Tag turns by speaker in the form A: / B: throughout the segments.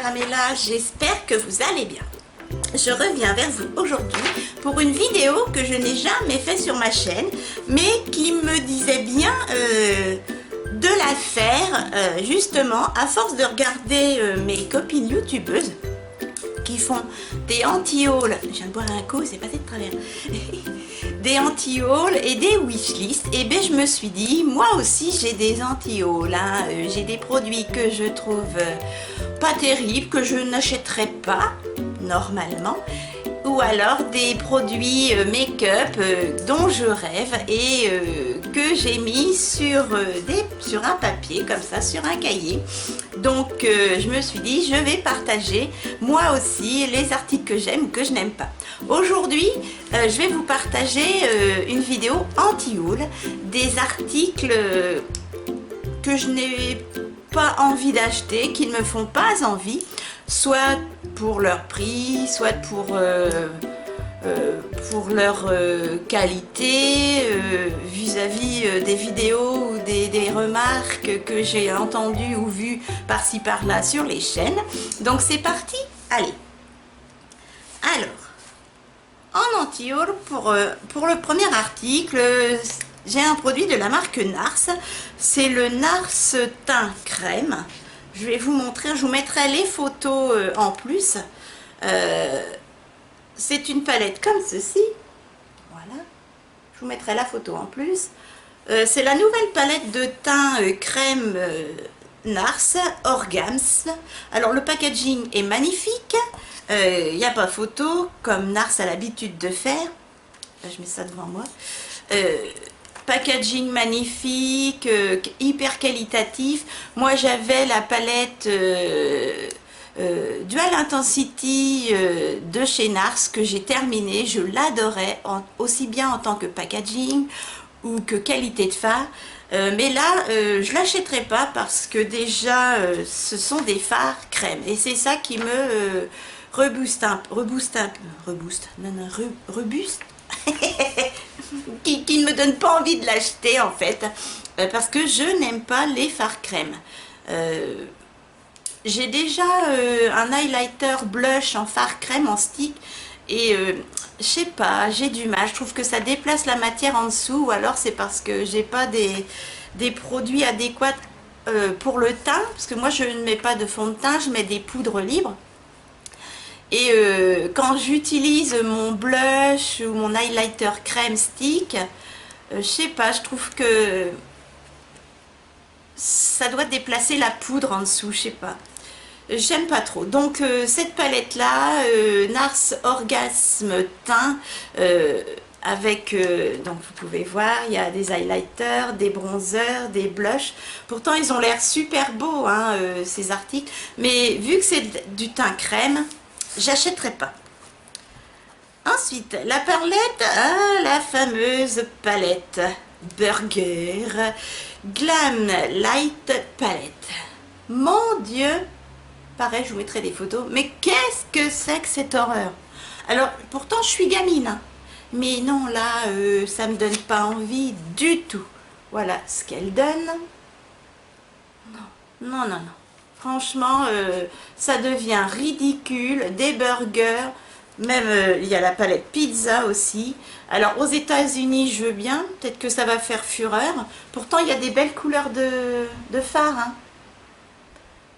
A: Caramella, j'espère que vous allez bien. Je reviens vers vous aujourd'hui pour une vidéo que je n'ai jamais fait sur ma chaîne, mais qui me disait bien de la faire justement à force de regarder mes copines youtubeuses qui font des anti-hauls. Je viens de boire un coup, c'est passé de travers. Des anti-hauls et des wishlists. Et bien je me suis dit, moi aussi j'ai des anti-hauls, hein. J'ai des produits que je trouve pas terribles, que je n'achèterais pas normalement, ou alors des produits make-up dont je rêve et que j'ai mis sur un papier comme ça, sur un cahier. Donc je me suis dit, je vais partager moi aussi les articles que j'aime ou que je n'aime pas. Aujourd'hui je vais vous partager une vidéo anti-haul des articles que je n'ai pas envie d'acheter, qui ne me font pas envie, soit pour leur prix, soit pour leur qualité vis-à-vis des vidéos ou des remarques que j'ai entendues ou vues par-ci par-là sur les chaînes. Donc c'est parti, allez. Alors, en anti-haul, pour le premier article, j'ai un produit de la marque NARS, c'est le NARS Teint Crème. Je vais vous montrer, je vous mettrai les photos en plus. C'est une palette comme ceci, voilà, je vous mettrai la photo en plus. C'est la nouvelle palette de teint crème NARS Orgasme. Alors le packaging est magnifique, il n'y a pas photo comme NARS a l'habitude de faire. Là, je mets ça devant moi. Packaging magnifique, hyper qualitatif. Moi j'avais la palette Dual Intensity de chez NARS que j'ai terminée. Je l'adorais aussi bien en tant que packaging ou que qualité de fard. Mais là je l'achèterai pas parce que déjà ce sont des fards crème et c'est ça qui me rebooste qui ne me donne pas envie de l'acheter en fait, parce que je n'aime pas les fards crème. J'ai déjà un highlighter blush en fard crème en stick et je sais pas, j'ai du mal, je trouve que ça déplace la matière en dessous, ou alors c'est parce que j'ai pas des produits adéquats pour le teint, parce que moi je ne mets pas de fond de teint, je mets des poudres libres. Et quand j'utilise mon blush ou mon highlighter crème stick, je sais pas, je trouve que ça doit déplacer la poudre en dessous, je sais pas. J'aime pas trop. Donc cette palette là, NARS Orgasme Teint, avec, donc vous pouvez voir, il y a des highlighters, des bronzers, des blushs. Pourtant ils ont l'air super beaux, hein, ces articles. Mais vu que c'est du teint crème, j'achèterai pas. Ensuite, la palette, la fameuse palette Burger Glam Light Palette. Mon Dieu, pareil, je vous mettrai des photos. Mais qu'est-ce que c'est que cette horreur? Alors, pourtant, je suis gamine, hein, mais non, là, ça me donne pas envie du tout. Voilà ce qu'elle donne. Non, non, non, non. Franchement, ça devient ridicule. Des burgers, même il y a la palette pizza aussi. Alors aux États-Unis, je veux bien, peut-être que ça va faire fureur. Pourtant, il y a des belles couleurs de fard, hein.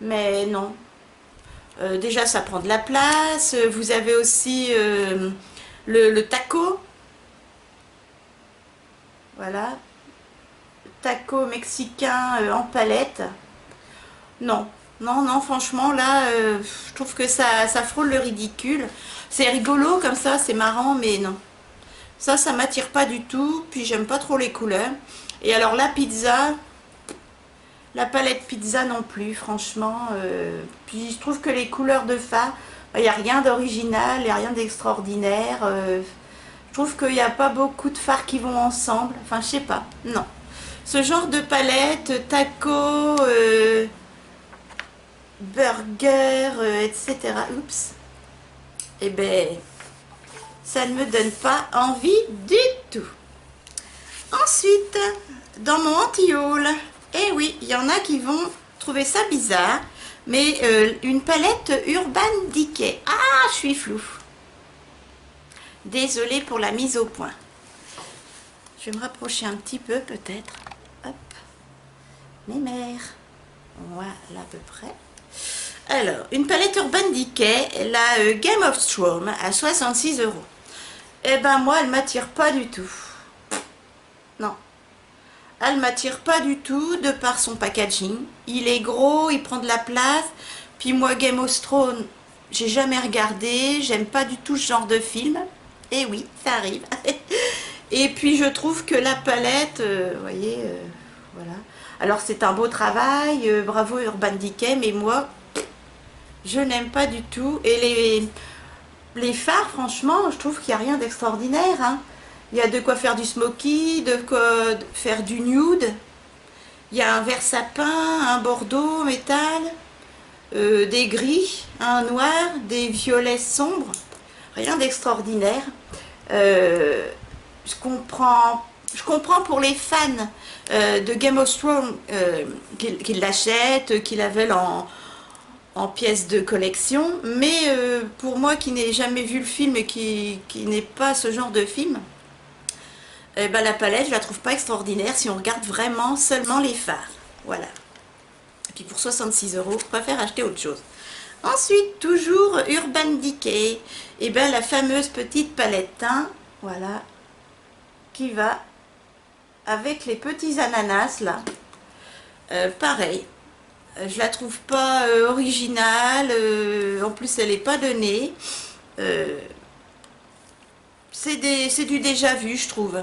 A: Mais non. Déjà, ça prend de la place. Vous avez aussi le taco. Voilà. Taco mexicain en palette. Non. Non, non, franchement, là, je trouve que ça frôle le ridicule. C'est rigolo comme ça, c'est marrant, mais non. Ça m'attire pas du tout. Puis, j'aime pas trop les couleurs. Et alors, la pizza, la palette pizza non plus, franchement. Puis, je trouve que les couleurs de fard, il n'y a rien d'original, il n'y a rien d'extraordinaire. Je trouve qu'il n'y a pas beaucoup de fards qui vont ensemble. Enfin, je sais pas, non. Ce genre de palette, taco... burger, etc. Oups. Eh ben, ça ne me donne pas envie du tout. Ensuite, dans mon anti-haul, eh oui, il y en a qui vont trouver ça bizarre. mais une palette Urban Decay. Ah, je suis floue. Désolée pour la mise au point. Je vais me rapprocher un petit peu peut-être. Hop. Mes mères. Voilà à peu près. Alors, une palette Urban Decay, la Game of Thrones à 66 €. Eh ben moi, elle m'attire pas du tout. Non. Elle m'attire pas du tout de par son packaging. Il est gros, il prend de la place. Puis moi, Game of Thrones, j'ai jamais regardé. J'aime pas du tout ce genre de film. Et oui, ça arrive. Et puis je trouve que la palette, vous voyez, voilà. Alors c'est un beau travail, bravo Urban Decay, mais moi, je n'aime pas du tout. Et les fards, franchement, je trouve qu'il n'y a rien d'extraordinaire, hein. Il y a de quoi faire du smoky, de quoi faire du nude. Il y a un vert sapin, un bordeaux métal, des gris, un noir, des violets sombres. Rien d'extraordinaire. Je comprends pour les fans de Game of Thrones qu'ils l'achètent, qu'ils la veulent en pièces de collection, mais pour moi qui n'ai jamais vu le film et qui n'est pas ce genre de film, eh ben, la palette je la trouve pas extraordinaire si on regarde vraiment seulement les fards. Voilà. Et puis pour 66 €, je préfère acheter autre chose. Ensuite, toujours Urban Decay, et ben la fameuse petite palette teint, voilà, qui va avec les petits ananas là. Pareil, je la trouve pas originale, en plus elle est pas donnée. C'est du déjà vu, je trouve.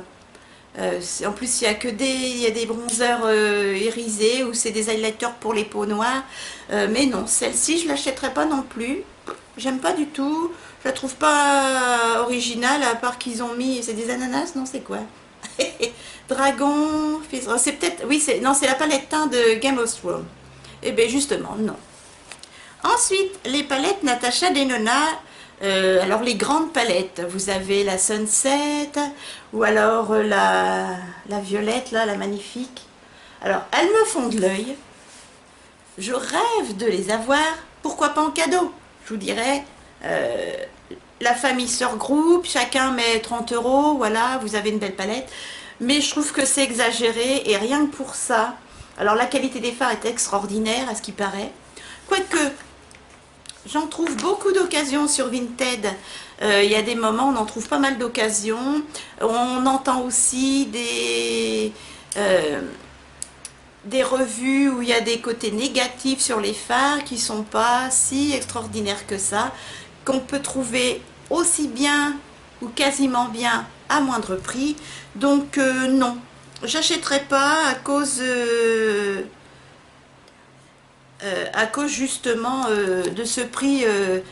A: En plus, il y a des bronzers irisés ou c'est des highlighters pour les peaux noires. Mais non, celle-ci, je l'achèterai pas non plus. J'aime pas du tout. Je la trouve pas originale, à part qu'ils ont mis... C'est des ananas? Non, c'est quoi? Dragon... C'est peut-être... Oui, non, c'est la palette teint de Game of Thrones. Eh bien, justement, non. Ensuite, les palettes Natasha Denona. Alors les grandes palettes, vous avez la Sunset ou alors la violette, là, la magnifique. Alors elles me font de l'œil. Je rêve de les avoir. Pourquoi pas en cadeau? Je vous dirais, la famille se regroupe, chacun met 30 €, voilà, vous avez une belle palette. Mais je trouve que c'est exagéré et rien que pour ça. Alors la qualité des fards est extraordinaire à ce qui paraît. Quoique... J'en trouve beaucoup d'occasions sur Vinted. Il y a des moments où on en trouve pas mal d'occasions. On entend aussi des revues où il y a des côtés négatifs sur les fards qui sont pas si extraordinaires que ça, qu'on peut trouver aussi bien ou quasiment bien à moindre prix. Donc non, j'achèterai pas à cause justement de ce prix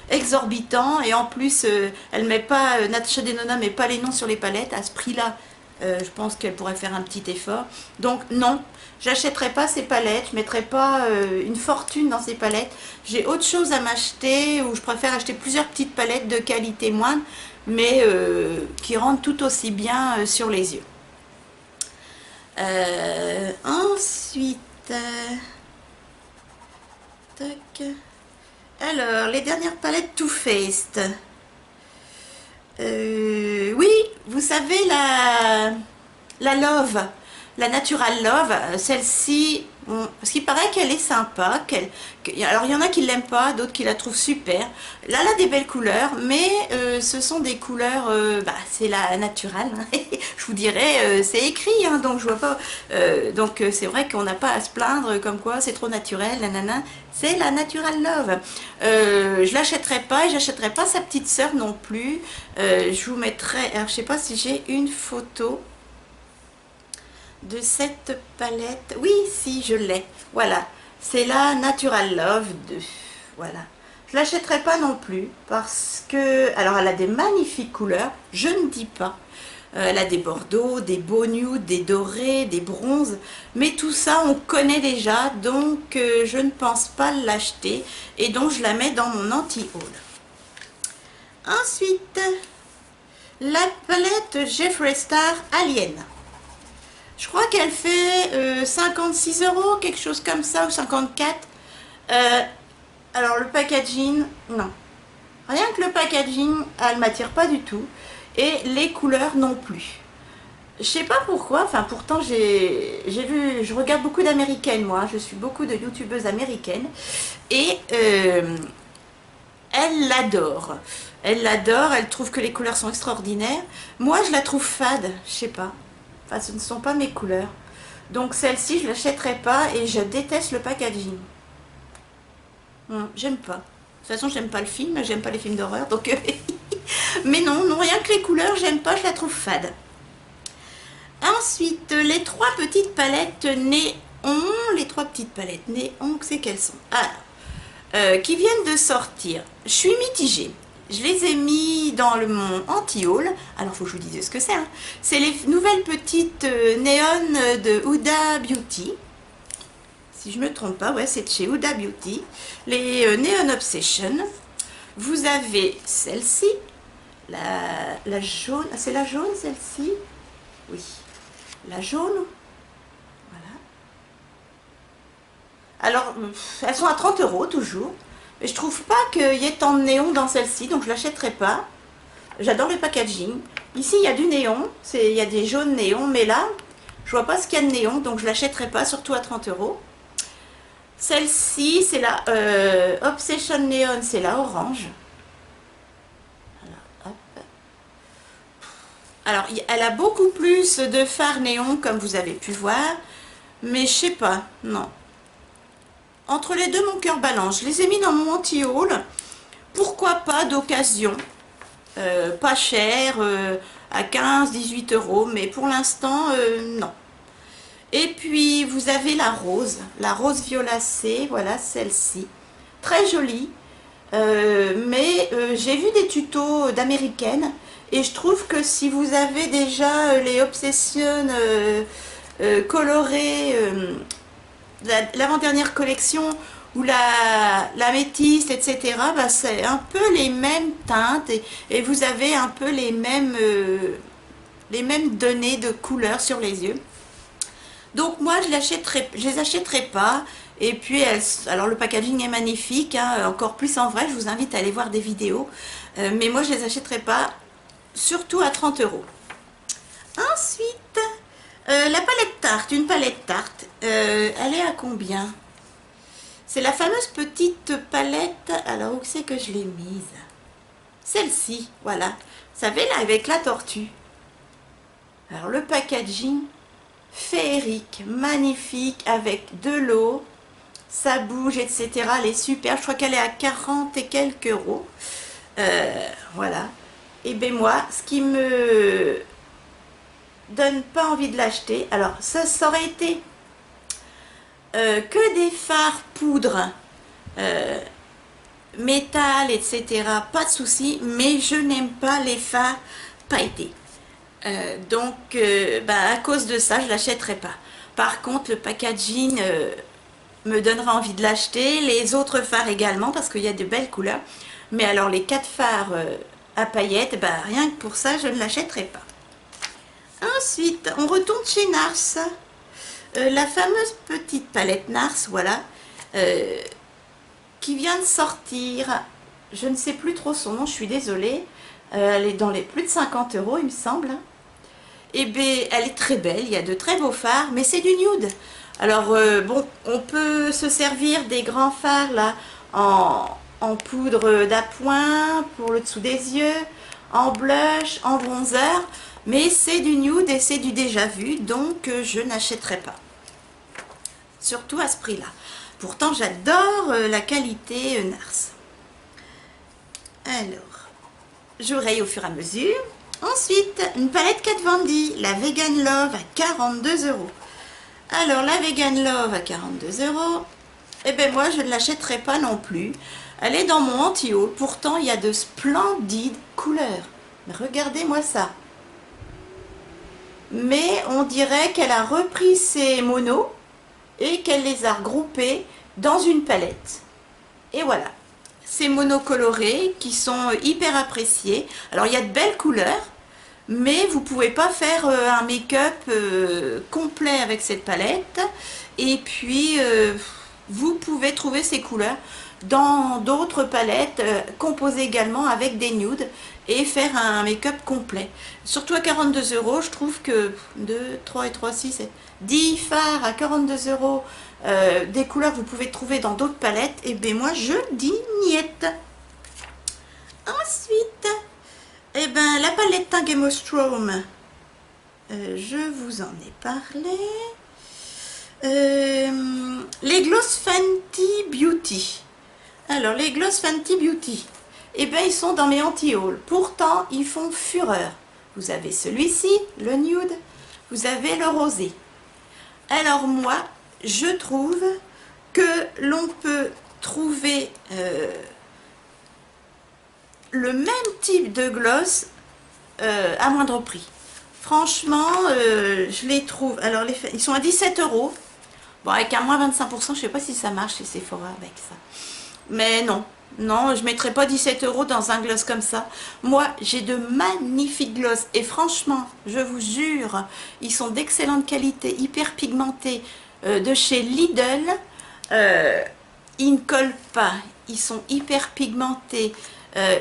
A: exorbitant, et en plus elle met pas, Natasha Denona met pas les noms sur les palettes à ce prix là. Je pense qu'elle pourrait faire un petit effort, donc non, j'achèterai pas ces palettes, je mettrai pas une fortune dans ces palettes. J'ai autre chose à m'acheter, ou je préfère acheter plusieurs petites palettes de qualité moindre mais qui rendent tout aussi bien sur les yeux. Ensuite tac. Alors, les dernières palettes Too Faced. Oui, vous savez, la Love, la Natural Love, celle-ci, bon, parce qu'il paraît qu'elle est sympa. Alors, il y en a qui ne l'aiment pas, d'autres qui la trouvent super. Là, elle a des belles couleurs, mais ce sont des couleurs, c'est la naturelle. Je vous dirais, c'est écrit, hein, donc je vois pas. Donc, c'est vrai qu'on n'a pas à se plaindre comme quoi c'est trop naturel, nanana. C'est la Natural Love. Je l'achèterai pas, et j'achèterai pas sa petite sœur non plus. Je vous mettrai, alors je sais pas si j'ai une photo de cette palette. Oui, si, je l'ai. Voilà, c'est la Natural Love 2. Voilà. Je l'achèterai pas non plus parce que, alors elle a des magnifiques couleurs, je ne dis pas. Elle a des bordeaux, des beaux nudes, des dorés, des bronzes, mais tout ça on connaît déjà, donc je ne pense pas l'acheter, et donc je la mets dans mon anti-haul. Ensuite, la palette Jeffree Star Alien. Je crois qu'elle fait 56 €, quelque chose comme ça, ou 54. Alors le packaging, non. Rien que le packaging, elle m'attire pas du tout. Et les couleurs non plus. Je sais pas pourquoi, enfin pourtant je regarde beaucoup d'américaines moi, je suis beaucoup de youtubeuses américaines. Et elle l'adore. Elle l'adore, elle trouve que les couleurs sont extraordinaires. Moi je la trouve fade, je sais pas. Enfin ce ne sont pas mes couleurs. Donc celle-ci je l'achèterai pas et je déteste le packaging. J'aime pas. De toute façon j'aime pas le film, j'aime pas les films d'horreur. Donc mais non, non, rien que les couleurs, j'aime pas, je la trouve fade. Ensuite, les trois petites palettes néon. Les trois petites palettes néon, c'est quelles sont? Alors, qui viennent de sortir. Je suis mitigée. Je les ai mis dans mon anti-haul. Alors, il faut que je vous dise ce que c'est. Hein. C'est les nouvelles petites néons de Huda Beauty. Si je ne me trompe pas, ouais, c'est de chez Huda Beauty. Les Neon Obsession. Vous avez celle-ci. La jaune. C'est la jaune, celle-ci? Oui. La jaune. Voilà. Alors, elles sont à 30 € toujours. Mais je trouve pas qu'il y ait tant de néon dans celle-ci, donc je l'achèterai pas. J'adore le packaging. Ici, il y a du néon. Il y a des jaunes néons, mais là, je vois pas ce qu'il y a de néon, donc je l'achèterai pas, surtout à 30 €. Celle-ci, c'est la Obsession Neon, c'est la orange. Alors, elle a beaucoup plus de fards néon, comme vous avez pu voir, mais je sais pas, non. Entre les deux, mon cœur balance. Je les ai mis dans mon anti-haul. Pourquoi pas d'occasion, pas cher, à 15-18 €, mais pour l'instant, non. Et puis, vous avez la rose violacée, voilà, celle-ci. Très jolie, mais j'ai vu des tutos d'américaines. Et je trouve que si vous avez déjà les Obsession colorées, l'avant-dernière collection, ou la métisse, etc., bah, c'est un peu les mêmes teintes et vous avez un peu les mêmes données de couleurs sur les yeux. Donc moi, je les achèterai pas. Et puis, alors le packaging est magnifique, hein, encore plus en vrai, je vous invite à aller voir des vidéos. Mais moi, je les achèterai pas. Surtout à 30 €. Ensuite, la palette tarte, une palette tarte, elle est à combien? C'est la fameuse petite palette, alors où c'est que je l'ai mise? Celle-ci, voilà. Vous savez, là, avec la tortue. Alors, le packaging, féerique, magnifique, avec de l'eau, ça bouge, etc. Elle est super, je crois qu'elle est à 40 et quelques euros. Voilà. Et bien moi, ce qui me donne pas envie de l'acheter, alors ça aurait été que des fards poudre, métal, etc. Pas de souci, mais je n'aime pas les fards pailletés. Donc, à cause de ça, je l'achèterai pas. Par contre, le packaging me donnera envie de l'acheter. Les autres fards également, parce qu'il y a de belles couleurs. Mais alors, les 4 fards à paillettes, rien que pour ça, je ne l'achèterai pas. Ensuite, on retourne chez Nars. La fameuse petite palette Nars, voilà, qui vient de sortir. Je ne sais plus trop son nom, je suis désolée. Elle est dans les plus de 50 €, il me semble. Et bien, elle est très belle, il y a de très beaux fards, mais c'est du nude. Alors, bon, on peut se servir des grands fards, là, en poudre d'appoint, pour le dessous des yeux, en blush, en bronzer, mais c'est du nude et c'est du déjà vu, donc je n'achèterai pas. Surtout à ce prix-là. Pourtant, j'adore la qualité Nars. Alors, je raye au fur et à mesure. Ensuite, une palette Kat Von D, la Vegan Love à 42 €. Alors, la Vegan Love à 42 €, eh bien moi, je ne l'achèterai pas non plus. Elle est dans mon anti-haul. Pourtant, il y a de splendides couleurs. Regardez-moi ça. Mais on dirait qu'elle a repris ses monos et qu'elle les a regroupés dans une palette. Et voilà. Ces monos colorés qui sont hyper appréciés. Alors, il y a de belles couleurs, mais vous ne pouvez pas faire un make-up complet avec cette palette. Et puis, vous pouvez trouver ces couleurs dans d'autres palettes, composées également avec des nudes et faire un make-up complet. Surtout à 42 €, je trouve que 2, 3 et 3, 6, 10 fards à 42 €, des couleurs que vous pouvez trouver dans d'autres palettes, et bien moi je dis niette. Ensuite, eh ben, la palette teint Game of Thrones, je vous en ai parlé. Les Gloss Fenty Beauty. Alors, les Gloss Fenty Beauty, eh bien, ils sont dans mes anti-haul. Pourtant, ils font fureur. Vous avez celui-ci, le nude. Vous avez le rosé. Alors, moi, je trouve que l'on peut trouver le même type de gloss à moindre prix. Franchement, je les trouve. Alors, ils sont à 17 €. Bon, avec un moins 25%, je ne sais pas si ça marche chez Sephora avec ça. Mais non, non, je ne mettrai pas 17 € dans un gloss comme ça. Moi, j'ai de magnifiques gloss. Et franchement, je vous jure, ils sont d'excellente qualité, hyper pigmentés, de chez Lidl. Ils ne collent pas. Ils sont hyper pigmentés,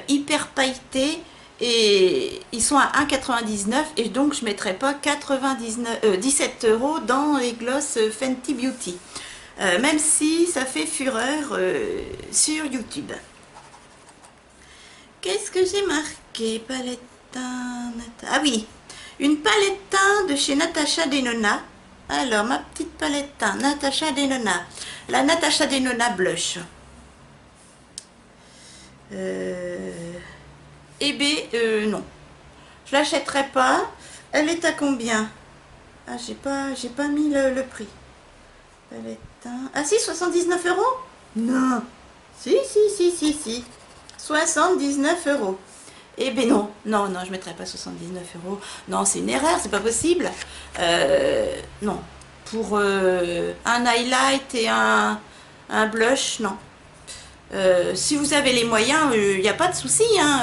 A: hyper pailletés. Et ils sont à 1,99 € et donc je ne mettrai pas 17 € dans les gloss Fenty Beauty. Même si ça fait fureur sur YouTube. Qu'est-ce que j'ai marqué? Palette teint... Ah oui, une palette teint de chez Natasha Denona. Alors, ma petite palette teint, Natasha Denona. La Natasha Denona Blush. Eh bien, non. Je l'achèterai pas. Elle est à combien? Ah, j'ai pas mis le prix. Palette teint. Ah si, 79 €? Non. Si. 79 €. Eh bien non, non, je ne mettrai pas 79 €. Non, c'est une erreur, c'est pas possible. Non. Pour un highlight et un blush, non. Si vous avez les moyens, il n'y a pas de souci, hein,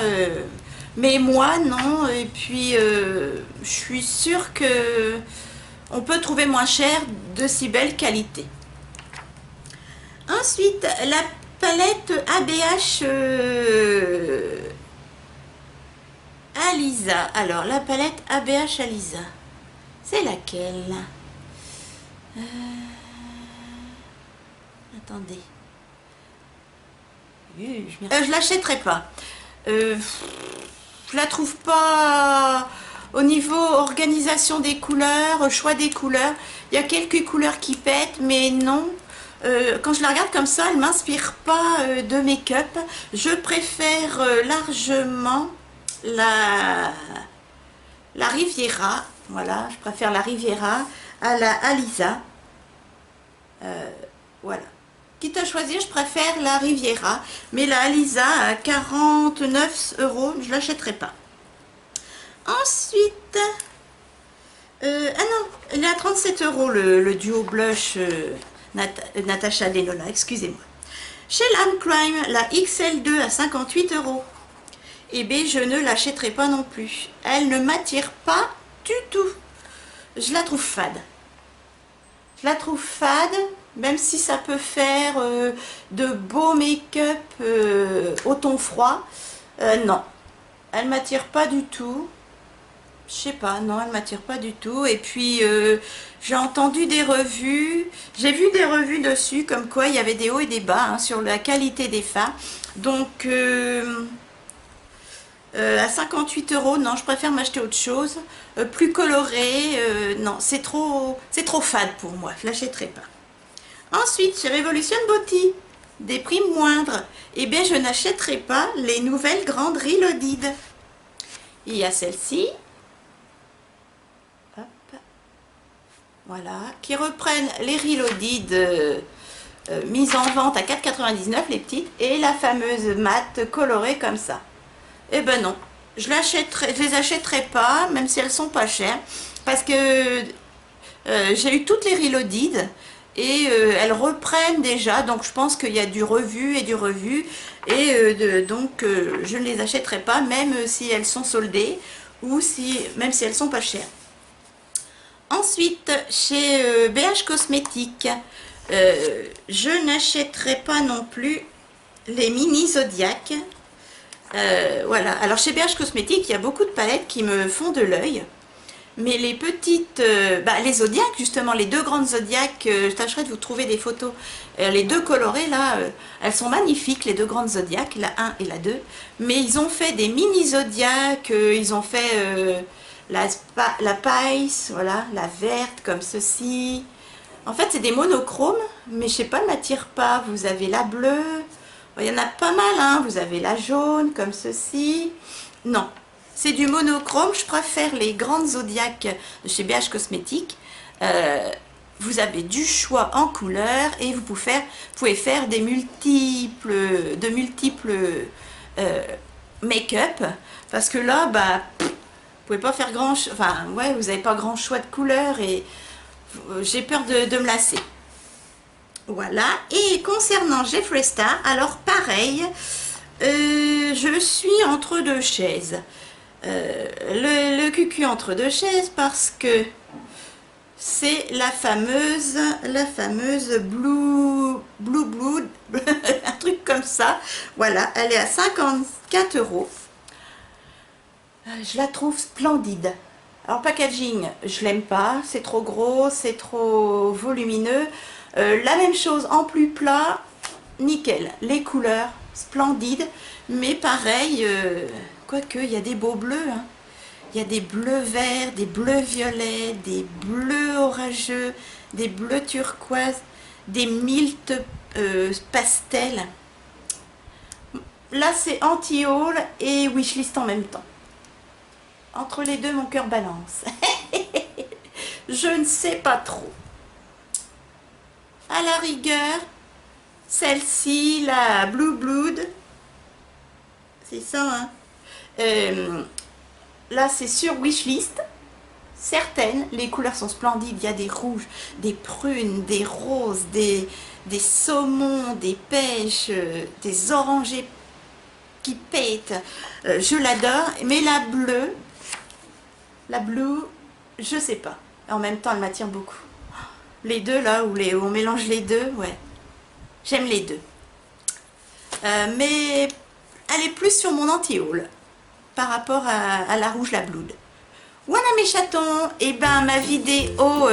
A: mais moi non. Et puis je suis sûre que on peut trouver moins cher de si belle qualité. Ensuite, la palette ABH Alisa. Alors, la palette ABH Alisa, c'est laquelle? Attendez. Je l'achèterai pas. Je la trouve pas au niveau organisation des couleurs, choix des couleurs. Il y a quelques couleurs qui pètent, mais non. Quand je la regarde comme ça, elle m'inspire pas de make-up. Je préfère largement la Riviera. Voilà, je préfère la Riviera à la Alisa. Voilà. Quitte à choisir, je préfère la Riviera, mais la Alisa à 49 €, je ne l'achèterai pas. Ensuite, ah non, il est à 37 € le duo blush Natasha Denona, excusez-moi. Chez L'Âme Crime, la XL2 à 58 €. Eh bien, je ne l'achèterai pas non plus. Elle ne m'attire pas du tout. Je la trouve fade. Je la trouve fade. Même si ça peut faire de beaux make-up au ton froid, non, elle m'attire pas du tout. Je sais pas, non, elle m'attire pas du tout. Et puis j'ai entendu des revues, j'ai vu des revues dessus, comme quoi il y avait des hauts et des bas hein, sur la qualité des fards. Donc à 58 €, non, je préfère m'acheter autre chose, plus coloré. Non, c'est trop fade pour moi, je l'achèterai pas. Ensuite, chez Revolution Beauty, des prix moindres, eh bien je n'achèterai pas les nouvelles grandes Reloaded. Il y a celle-ci, voilà, qui reprennent les Reloaded mises en vente à 4,99 € les petites, et la fameuse mat colorée comme ça. Eh ben non, je les achèterai pas, même si elles sont pas chères, parce que j'ai eu toutes les Reloaded. Et elles reprennent déjà, donc je pense qu'il y a du revu et du revu, et donc je ne les achèterai pas, même si elles sont soldées, ou même si elles sont pas chères. Ensuite, chez BH Cosmétiques, je n'achèterai pas non plus les mini Zodiac. Voilà, alors chez BH Cosmétiques, il y a beaucoup de palettes qui me font de l'œil. Mais les petites, les Zodiac, justement, les deux grandes Zodiac, je tâcherai de vous trouver des photos. Les deux colorées, là, elles sont magnifiques, les deux grandes Zodiac, la 1 et la 2. Mais ils ont fait des mini Zodiac, ils ont fait la Pice, voilà, la verte, comme ceci. En fait, c'est des monochromes, mais je sais pas, elle m'attire pas. Vous avez la bleue, il y en a pas mal, hein. Vous avez la jaune, comme ceci. Non. C'est du monochrome, je préfère les grandes Zodiac de chez BH Cosmétiques. Vous avez du choix en couleur et vous pouvez faire de multiples make-up. Parce que là, vous pouvez pas faire grand chose. Enfin, ouais, vous n'avez pas grand choix de couleurs et j'ai peur de me lasser. Voilà. Et concernant Jeffree Star, alors pareil, je suis entre deux chaises. Le cucu entre deux chaises parce que c'est la fameuse Blue Blood, un truc comme ça. Voilà, elle est à 54 €. Je la trouve splendide. Alors packaging, je l'aime pas, c'est trop gros, c'est trop volumineux. La même chose en plus plat, nickel. Les couleurs, splendides, mais pareil, quoique il y a des beaux bleus, hein. Il y a des bleus verts, des bleus violets, des bleus orageux, des bleus turquoises, des miltes pastels. Là, c'est anti-haul et wishlist en même temps. Entre les deux, mon cœur balance. Je ne sais pas trop. À la rigueur, celle-ci, la Blue Blood, c'est ça, hein. Là, c'est sur wishlist. Certaines, les couleurs sont splendides. Il y a des rouges, des prunes, des roses, des saumons, des pêches, des orangés qui pètent. Je l'adore. Mais la bleue, je sais pas. En même temps, elle m'attire beaucoup. Les deux, là, où on mélange les deux, ouais. J'aime les deux. Mais elle est plus sur mon anti-haul par rapport à la rouge, la blood. Voilà mes chatons, et ben ma vidéo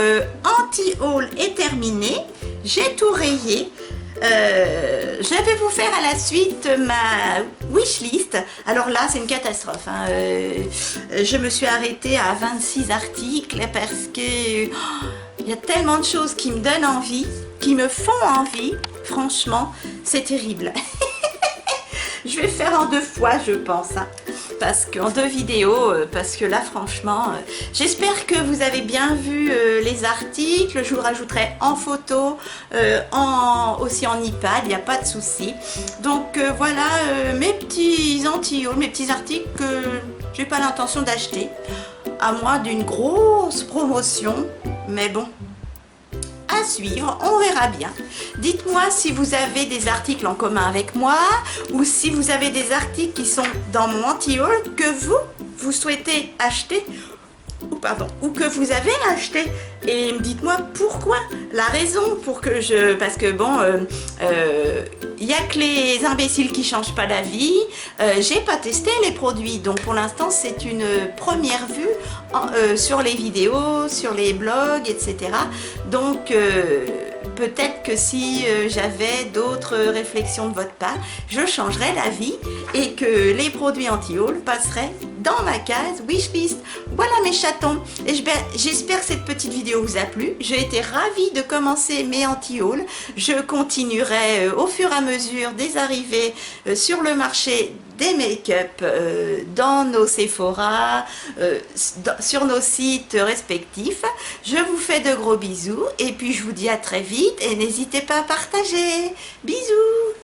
A: anti-haul est terminée. J'ai tout rayé. Je vais vous faire à la suite ma wishlist. Alors là, c'est une catastrophe, hein. Je me suis arrêtée à 26 articles parce que il y a tellement de choses qui me donnent envie, qui me font envie. Franchement, c'est terrible. Je vais faire en 2 fois, je pense, hein. Parce qu'en 2 vidéos, parce que là franchement, j'espère que vous avez bien vu les articles. Je vous rajouterai en photo, aussi en iPad, il n'y a pas de souci. Donc voilà mes petits anti-hauls, mes petits articles que j'ai pas l'intention d'acheter, à moins d'une grosse promotion, mais bon. À suivre, on verra bien. Dites-moi si vous avez des articles en commun avec moi ou si vous avez des articles qui sont dans mon anti-haul que vous souhaitez acheter ou que vous avez acheté, et dites-moi pourquoi, la raison pour que parce que bon, il n'y a que les imbéciles qui changent pas d'avis. J'ai pas testé les produits, donc pour l'instant c'est une première vue sur les vidéos, sur les blogs, etc. Donc peut-être que si j'avais d'autres réflexions de votre part, je changerais d'avis et que les produits anti-haul passeraient dans ma case wishlist. Voilà mes chatons, et j'espère que cette petite vidéo vous a plu. J'ai été ravie de commencer mes anti-haul. Je continuerai au fur et à mesure des arrivées sur le marché des make-up dans nos Sephora, sur nos sites respectifs. Je vous fais de gros bisous et puis je vous dis à très vite et n'hésitez pas à partager. Bisous!